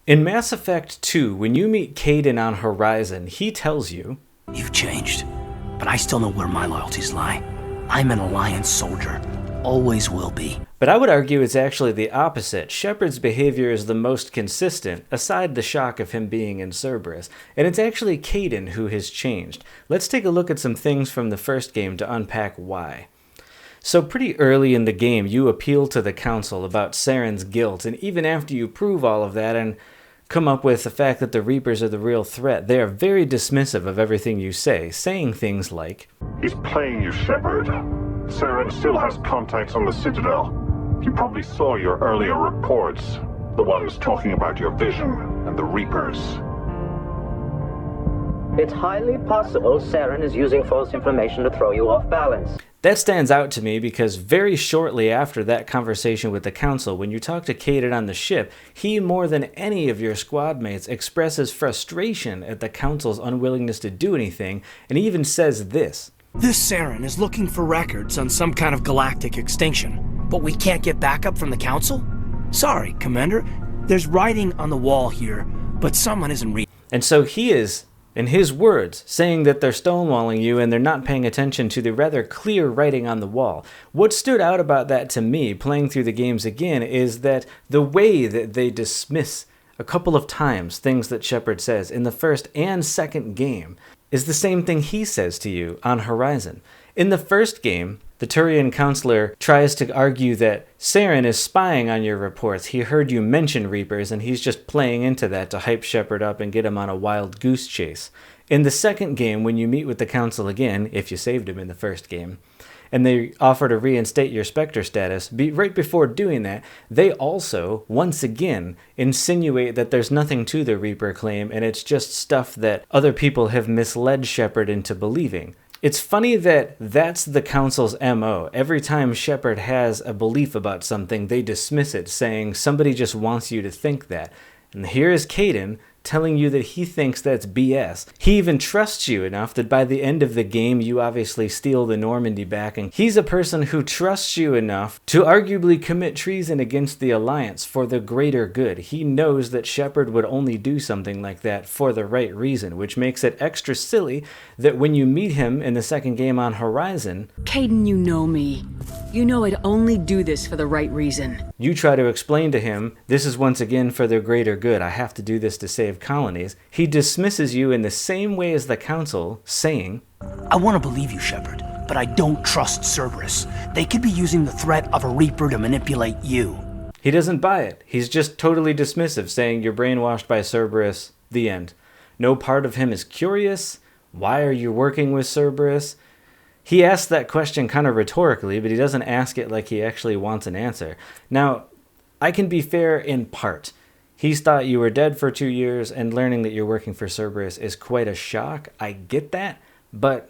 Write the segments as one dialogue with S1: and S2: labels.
S1: In Mass Effect 2, when you meet Kaidan on Horizon, he tells you,
S2: "You've changed, but I still know where my loyalties lie. I'm an Alliance soldier. Always will be."
S1: But I would argue it's actually the opposite. Shepard's behavior is the most consistent, aside the shock of him being in Cerberus, and it's actually Kaidan who has changed. Let's take a look at some things from the first game to unpack why. So pretty early in the game, you appeal to the Council about Saren's guilt, and even after you prove all of that and come up with the fact that the Reapers are the real threat, they are very dismissive of everything you say, saying things like,
S3: "He's playing you, Shepard. Saren still has contacts on the Citadel. You probably saw your earlier reports, the ones talking about your vision and the Reapers."
S4: It's highly possible Saren is using false information to throw you off balance.
S1: That stands out to me because very shortly after that conversation with the Council, when you talk to Kaidan on the ship, he, more than any of your squad mates, expresses frustration at the Council's unwillingness to do anything, and he even says this.
S2: "This Saren is looking for records on some kind of galactic extinction, but we can't get backup from the Council? Sorry, Commander. There's writing on the wall here, but someone isn't reading."
S1: And so he is, in his words, saying that they're stonewalling you and they're not paying attention to the rather clear writing on the wall. What stood out about that to me, playing through the games again, is that the way that they dismiss a couple of times things that Shepard says in the first and second game is the same thing he says to you on Horizon. In the first game, the Turian counselor tries to argue that Saren is spying on your reports. He heard you mention Reapers, and he's just playing into that to hype Shepard up and get him on a wild goose chase. In the second game, when you meet with the Council again, if you saved him in the first game, and they offer to reinstate your Spectre status, right before doing that, they also, once again, insinuate that there's nothing to the Reaper claim, and it's just stuff that other people have misled Shepard into believing. It's funny that that's the Council's MO. Every time Shepard has a belief about something, they dismiss it, saying somebody just wants you to think that. And here is Kaidan telling you that he thinks that's BS. He even trusts you enough that by the end of the game, you obviously steal the Normandy back, and he's a person who trusts you enough to arguably commit treason against the Alliance for the greater good. He knows that Shepard would only do something like that for the right reason, which makes it extra silly that when you meet him in the second game on Horizon,
S5: "Kaidan, you know me. You know I'd only do this for the right reason."
S1: You try to explain to him, this is once again for the greater good. I have to do this to save colonies. He dismisses you in the same way as the Council, saying,
S2: "I want to believe you, Shepard, but I don't trust Cerberus. They could be using the threat of a Reaper to manipulate you."
S1: He doesn't buy it. He's just totally dismissive, saying you're brainwashed by Cerberus, the end. No part of him is curious. Why are you working with Cerberus? He asks that question kind of rhetorically, but he doesn't ask it like he actually wants an answer. Now, I can be fair in part. He's thought you were dead for 2 years, and learning that you're working for Cerberus is quite a shock. I get that, but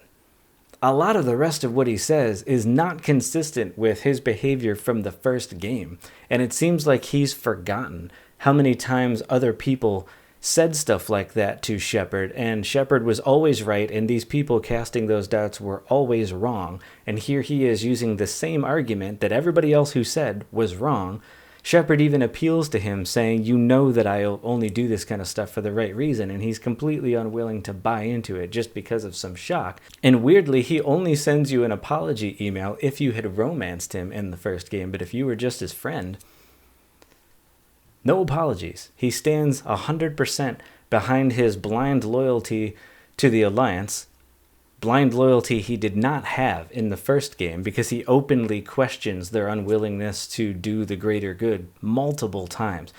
S1: a lot of the rest of what he says is not consistent with his behavior from the first game, and it seems like he's forgotten how many times other people said stuff like that to Shepard, and Shepard was always right, and these people casting those doubts were always wrong, and here he is using the same argument that everybody else who said was wrong. Shepard even appeals to him, saying, you know that I only do this kind of stuff for the right reason, and he's completely unwilling to buy into it just because of some shock. And weirdly, he only sends you an apology email if you had romanced him in the first game, but if you were just his friend, no apologies. He stands 100% behind his blind loyalty to the Alliance, blind loyalty he did not have in the first game because he openly questions their unwillingness to do the greater good multiple times.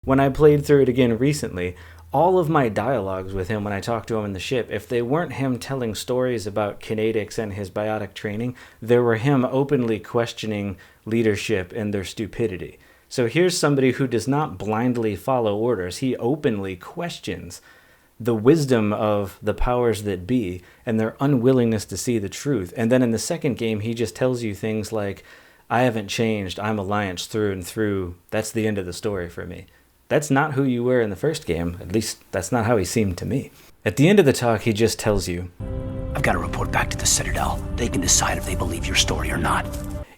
S1: When I played through it again recently, all of my dialogues with him when I talked to him in the ship, if they weren't him telling stories about kinetics and his biotic training, they were him openly questioning leadership and their stupidity. So here's somebody who does not blindly follow orders. He openly questions the wisdom of the powers that be and their unwillingness to see the truth. And then in the second game, he just tells you things like, I haven't changed, I'm Alliance through and through. That's the end of the story for me. That's not who you were in the first game. At least that's not how he seemed to me. At the end of the talk, he just tells you,
S2: I've got to report back to the Citadel. They can decide if they believe your story or not.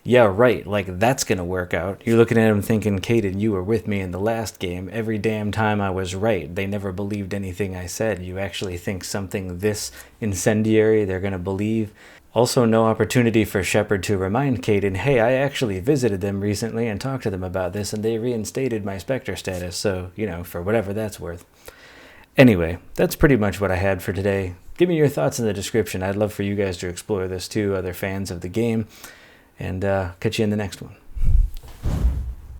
S1: Yeah, right, like that's gonna work out. You're looking at him thinking, Kaidan, you were with me in the last game. Every damn time I was right. They never believed anything I said. You actually think something this incendiary they're gonna believe? Also, no opportunity for Shepard to remind Kaidan, hey, I actually visited them recently and talked to them about this, and they reinstated my Spectre status, so, for whatever that's worth. Anyway, that's pretty much what I had for today. Give me your thoughts in the description. I'd love for you guys to explore this too, other fans of the game. And catch you in the next one.